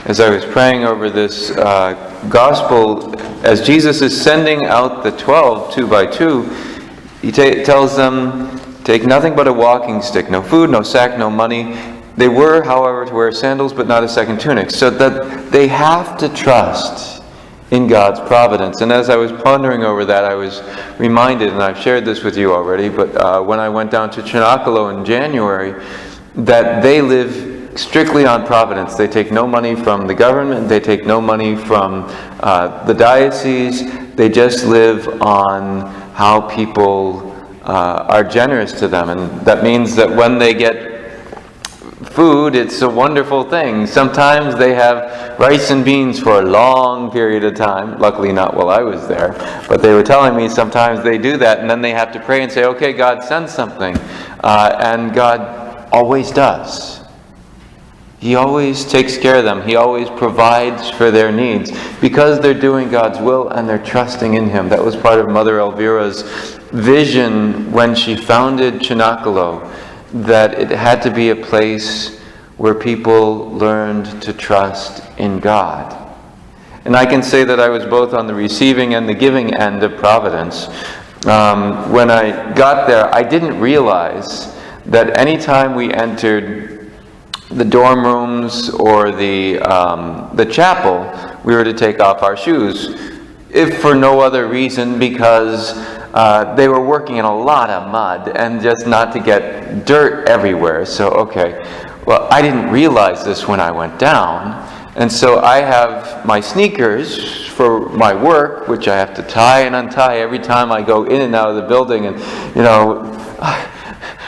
as I was praying over this gospel, as Jesus is sending out the 12, 2 by 2, he tells them, take nothing but a walking stick, no food, no sack, no money. They were, however, to wear sandals, but not a second tunic. So that they have to trust in God's providence. And as I was pondering over that, I was reminded, and I've shared this with you already, but when I went down to Chinakalo in January, that they live strictly on providence. They take no money from the government. They take no money from the diocese. They just live on how people are generous to them. And that means that when they get food, it's a wonderful thing. Sometimes they have rice and beans for a long period of time. Luckily not while I was there. But they were telling me sometimes they do that, and then they have to pray and say, okay, God, send something. And God always does. He always takes care of them. He always provides for their needs because they're doing God's will and they're trusting in Him. That was part of Mother Elvira's vision when she founded Chinakalo, that it had to be a place where people learned to trust in God. And I can say that I was both on the receiving and the giving end of providence. When I got there, I didn't realize that any time we entered the dorm rooms or the chapel, we were to take off our shoes, if for no other reason because they were working in a lot of mud and just not to get dirt everywhere. So, okay, well, I didn't realize this when I went down. And so I have my sneakers for my work, which I have to tie and untie every time I go in and out of the building. And, you know,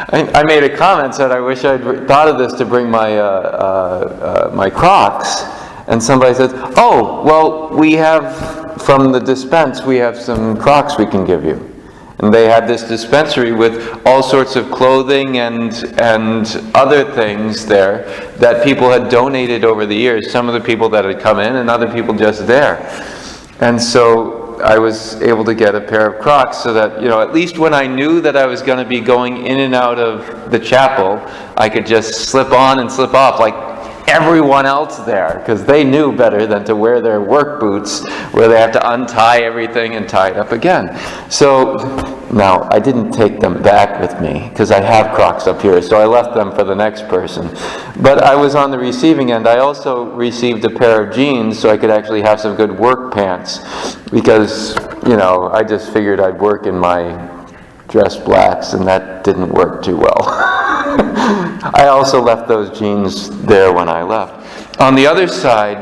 I made a comment, said I wish I'd thought of this to bring my my Crocs. And somebody says, oh, well, we have, from the dispense, we have some Crocs we can give you. And they had this dispensary with all sorts of clothing and other things there that people had donated over the years. Some of the people that had come in and other people just there. And so I was able to get a pair of Crocs so that, you know, at least when I knew that I was going to be going in and out of the chapel, I could just slip on and slip off like everyone else there, because they knew better than to wear their work boots where they have to untie everything and tie it up again. So now I didn't take them back with me because I have Crocs up here, so I left them for the next person. But I was on the receiving end. I also received a pair of jeans so I could actually have some good work pants, because, you know, I just figured I'd work in my dress blacks, and that didn't work too well. I also left those jeans there when I left. On the other side,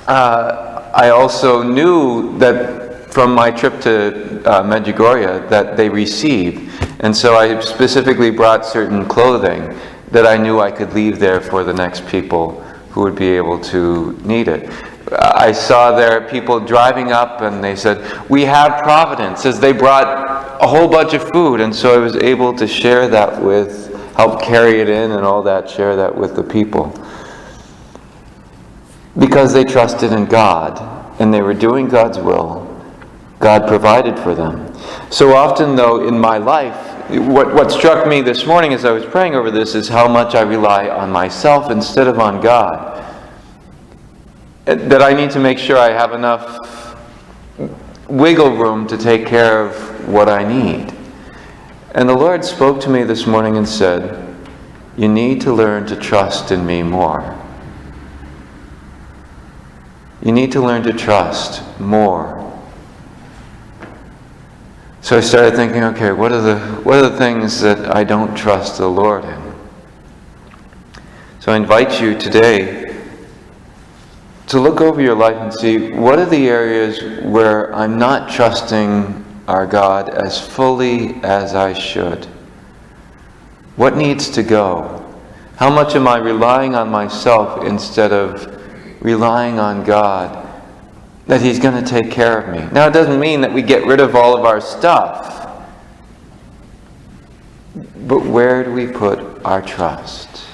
I also knew that from my trip to Medjugorje that they receive. And so I specifically brought certain clothing that I knew I could leave there for the next people who would be able to need it. I saw there people driving up and they said, we have Providence, as they brought a whole bunch of food. And so I was able to share that with, help carry it in and all that, share that with the people. Because they trusted in God and they were doing God's will, God provided for them. So often, though, in my life, what struck me this morning as I was praying over this is how much I rely on myself instead of on God. That I need to make sure I have enough wiggle room to take care of what I need. And the Lord spoke to me this morning and said, you need to learn to trust in me more. You need to learn to trust more. So I started thinking, okay, what are the things that I don't trust the Lord in? So I invite you today to look over your life and see, what are the areas where I'm not trusting our God as fully as I should? What needs to go? How much am I relying on myself instead of relying on God, that He's going to take care of me? Now, it doesn't mean that we get rid of all of our stuff, but where do we put our trust?